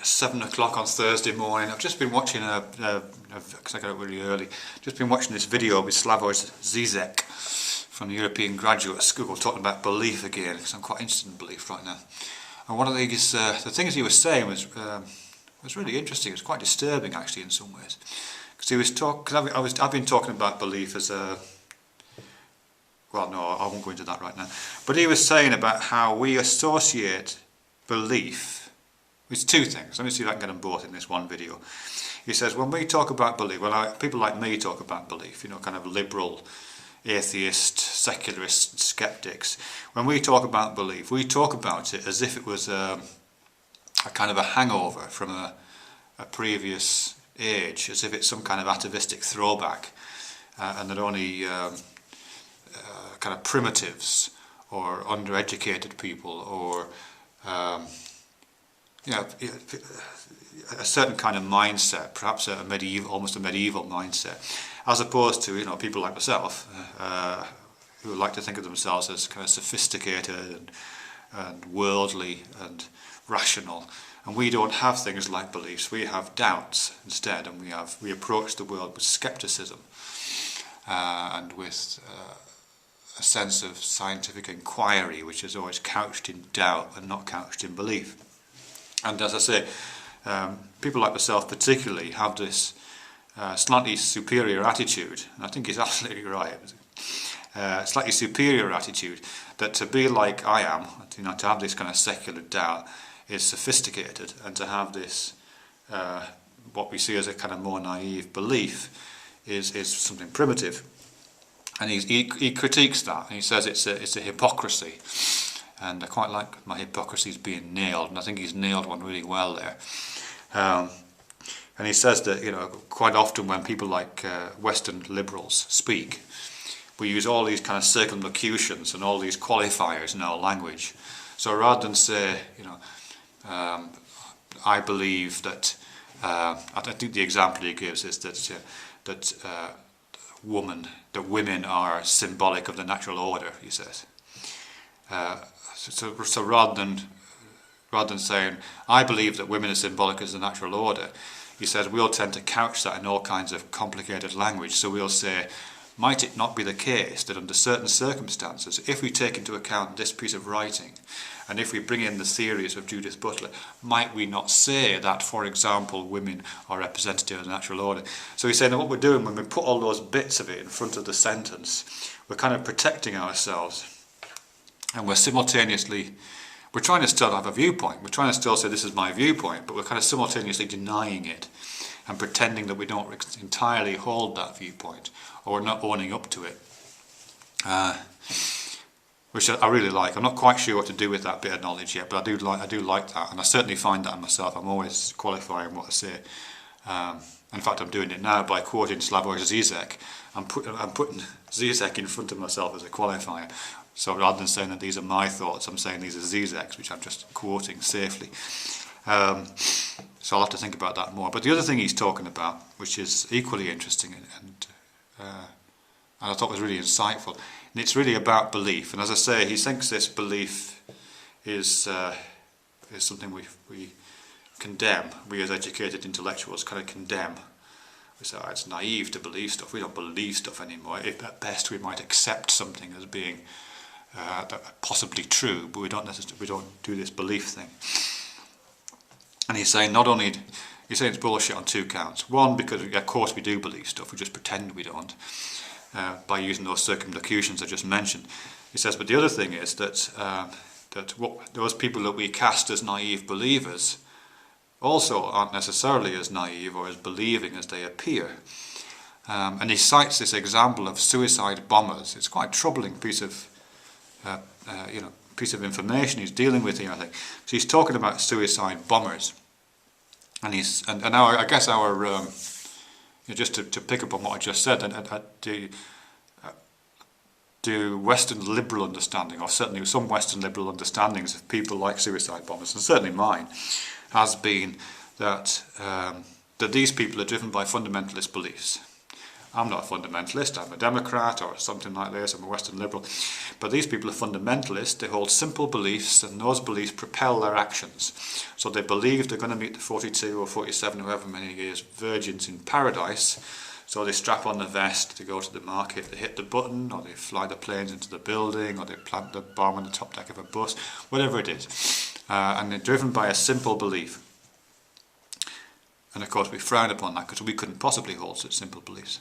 7 o'clock on Thursday morning. I've just been watching because I got up really early, just been watching this video with Slavoj Zizek from the European Graduate School talking about belief again, because I'm quite interested in belief right now. And one of these, the things he was saying was really interesting. It was quite disturbing actually in some ways, because he was I've been talking about belief as a, well, no, I won't go into that right now. But he was saying about how we associate belief with two things. Let me see if I can get them both in this one video. He says when we talk about belief, well, people like me talk about belief, you know, kind of liberal, atheist, secularist skeptics. When we talk about belief, we talk about it as if it was a kind of a hangover from a previous age, as if it's some kind of atavistic throwback, and that only kind of primitives or undereducated people or a certain kind of mindset, perhaps almost a medieval mindset, as opposed to, you know, people like myself who like to think of themselves as kind of sophisticated and worldly and rational. And we don't have things like beliefs. We have doubts instead, and we approach the world with skepticism and with a sense of scientific inquiry, which is always couched in doubt and not couched in belief. And as I say, people like myself particularly have this slightly superior attitude, and I think he's absolutely right, slightly superior attitude, that to be like I am, you know, to have this kind of secular doubt is sophisticated, and to have this, what we see as a kind of more naive belief is something primitive. And he critiques that, and he says it's a hypocrisy. And I quite like my hypocrisies being nailed, and I think he's nailed one really well there. And he says that, you know, quite often when people like Western liberals speak, we use all these kind of circumlocutions and all these qualifiers in our language. So rather than say, you know, I believe that, I think the example he gives is that women are symbolic of the natural order, he says. So rather than saying, I believe that women are symbolic as the natural order, he says we'll tend to couch that in all kinds of complicated language. So we'll say, might it not be the case that under certain circumstances, if we take into account this piece of writing, and if we bring in the theories of Judith Butler, might we not say that, for example, women are representative of the natural order? So he's saying that what we're doing when we put all those bits of it in front of the sentence, we're kind of protecting ourselves. And we're trying to still have a viewpoint. We're trying to still say this is my viewpoint, but we're kind of simultaneously denying it and pretending that we don't entirely hold that viewpoint, or we're not owning up to it. Which I really like. I'm not quite sure what to do with that bit of knowledge yet, but I do like that, and I certainly find that in myself. I'm always qualifying what I say. In fact, I'm doing it now by quoting Slavoj Zizek. I'm putting Zizek in front of myself as a qualifier. So rather than saying that these are my thoughts, I'm saying these are Zizek's, which I'm just quoting safely. So I'll have to think about that more. But the other thing he's talking about, which is equally interesting and I thought was really insightful, and it's really about belief. And as I say, he thinks this belief is something we condemn. We as educated intellectuals kind of condemn. We say, oh, it's naive to believe stuff. We don't believe stuff anymore. If at best we might accept something as being possibly true, but we don't do this belief thing. And he's saying he's saying it's bullshit on two counts. One, because of course we do believe stuff, we just pretend we don't, by using those circumlocutions I just mentioned. He says, but the other thing is that those people that we cast as naive believers also aren't necessarily as naive or as believing as they appear. And he cites this example of suicide bombers. It's quite a troubling piece of information he's dealing with here, I think. So he's talking about suicide bombers, and I guess our just to pick up on what I just said, do Western liberal understanding, or certainly some Western liberal understandings of people like suicide bombers, and certainly mine, has been that these people are driven by fundamentalist beliefs, I'm not a fundamentalist, I'm a Democrat or something like this, I'm a Western liberal. But these people are fundamentalists, they hold simple beliefs, and those beliefs propel their actions. So they believe they're going to meet the 42 or 47, however many years, virgins in paradise. So they strap on the vest, they go to the market, they hit the button, or they fly the planes into the building, or they plant the bomb on the top deck of a bus, whatever it is. And they're driven by a simple belief. And of course we frown upon that because we couldn't possibly hold such simple beliefs.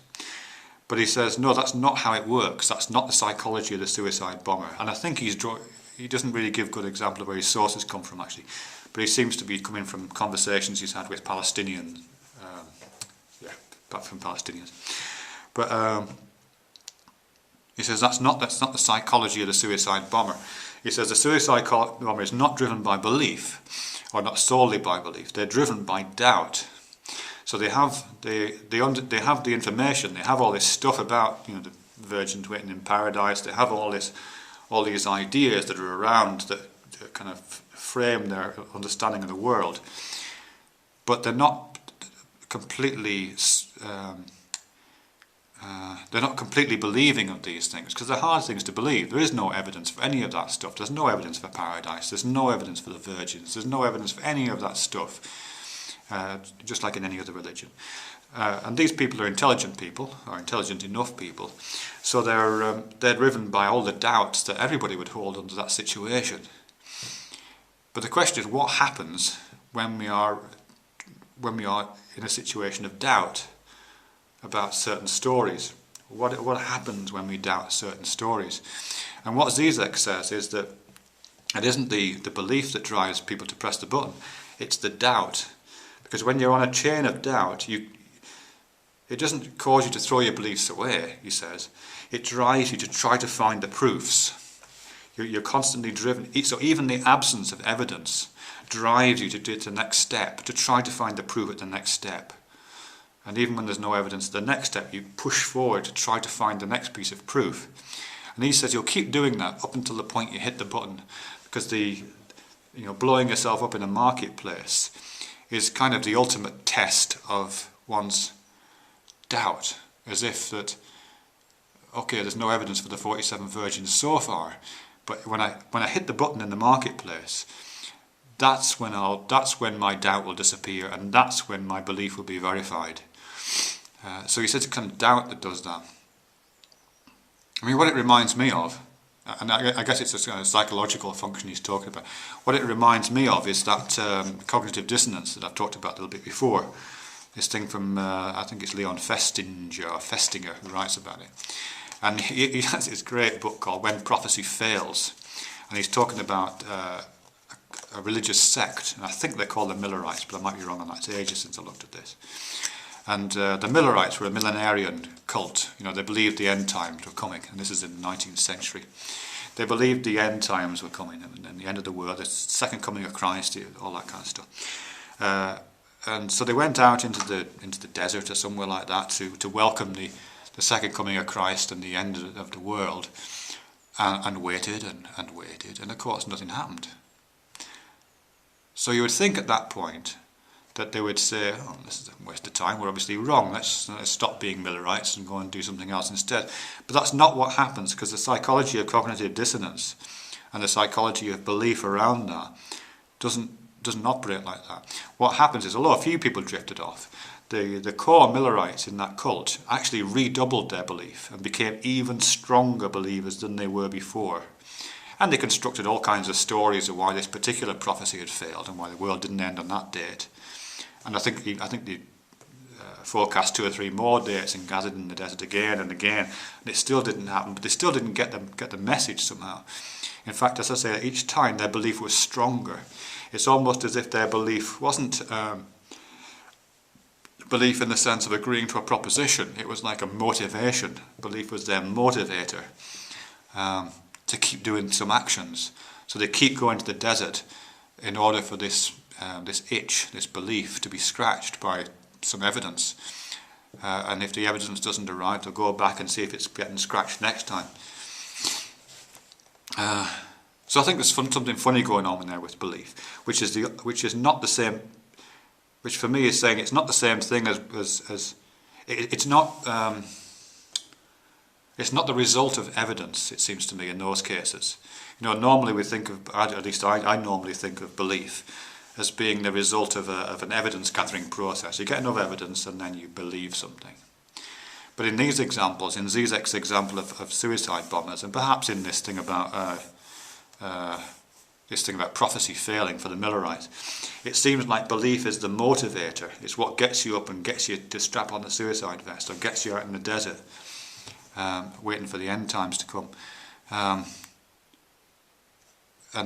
But he says, no, that's not how it works. That's not the psychology of the suicide bomber. And I think he doesn't really give good example of where his sources come from, actually. But he seems to be coming from conversations he's had with Palestinians. From Palestinians. But he says that's not the psychology of the suicide bomber. He says the suicide bomber is not driven by belief, or not solely by belief. They're driven by doubt. So they have the information. They have all this stuff about the virgins waiting in paradise. They have all these ideas that are around that kind of frame their understanding of the world. But they're not completely believing of these things, because they're hard things to believe. There is no evidence for any of that stuff. There's no evidence for paradise. There's no evidence for the virgins. There's no evidence for any of that stuff. Just like in any other religion. And these people are intelligent people, or intelligent enough people, so they're driven by all the doubts that everybody would hold under that situation. But the question is, what happens when we are in a situation of doubt about certain stories? What happens when we doubt certain stories? And what Zizek says is that it isn't the belief that drives people to press the button, it's the doubt. Because when you're on a chain of doubt, it doesn't cause you to throw your beliefs away, he says. It drives you to try to find the proofs. You're constantly driven. So even the absence of evidence drives you to do the next step, to try to find the proof at the next step. And even when there's no evidence at the next step, you push forward to try to find the next piece of proof. And he says you'll keep doing that up until the point you hit the button, because blowing yourself up in a marketplace is kind of the ultimate test of one's doubt, as if that, okay, there's no evidence for the 47 virgins so far, but when I hit the button in the marketplace, that's when my doubt will disappear, and that's when my belief will be verified. So he says it's kind of doubt that does that. I mean, what it reminds me of, and I guess it's a kind of psychological function he's talking about, what it reminds me of is that cognitive dissonance that I've talked about a little bit before. This thing from, I think it's Leon Festinger who writes about it. And he has this great book called When Prophecy Fails. And he's talking about a religious sect, and I think they're called the Millerites, but I might be wrong on that. It's ages since I looked at this. And the Millerites were a millenarian cult. They believed the end times were coming, and this is in the 19th century. They believed the end times were coming, and the end of the world, the second coming of Christ, all that kind of stuff. And so they went out into the desert or somewhere like that to welcome the second coming of Christ and the end of the world, and waited and waited, and of course nothing happened. So you would think at that point that they would say, oh, this is a waste of time, we're obviously wrong, let's stop being Millerites and go and do something else instead. But that's not what happens, because the psychology of cognitive dissonance and the psychology of belief around that doesn't operate like that. What happens is, although a few people drifted off, the core Millerites in that cult actually redoubled their belief and became even stronger believers than they were before. And they constructed all kinds of stories of why this particular prophecy had failed and why the world didn't end on that date. And I think they forecast 2 or 3 more dates and gathered in the desert again and again, and it still didn't happen. But they still didn't get the message somehow. In fact, as I say, each time their belief was stronger. It's almost as if their belief wasn't belief in the sense of agreeing to a proposition. It was like a motivation. Belief was their motivator to keep doing some actions. So they keep going to the desert in order for this itch, this belief, to be scratched by some evidence. And if the evidence doesn't arrive, they'll go back and see if it's getting scratched next time. So I think there's something funny going on in there with belief, which is not the same. Which for me is saying it's not the same thing as It's not the result of evidence, it seems to me, in those cases. Normally we think of, at least I normally think of belief as being the result of an evidence gathering process. You get enough evidence and then you believe something. But in these examples, in Zizek's example of suicide bombers, and perhaps in this thing about prophecy failing for the Millerites, it seems like belief is the motivator. It's what gets you up and gets you to strap on the suicide vest, or gets you out in the desert, waiting for the end times to come. And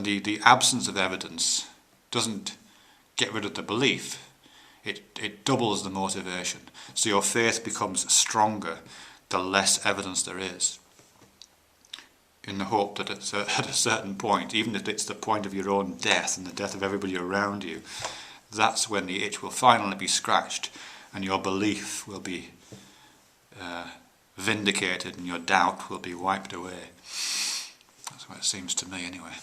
the absence of evidence doesn't get rid of the belief. It doubles the motivation. So your faith becomes stronger the less evidence there is, in the hope that at a certain point, even if it's the point of your own death and the death of everybody around you, that's when the itch will finally be scratched and your belief will be vindicated and your doubt will be wiped away. That's what it seems to me anyway.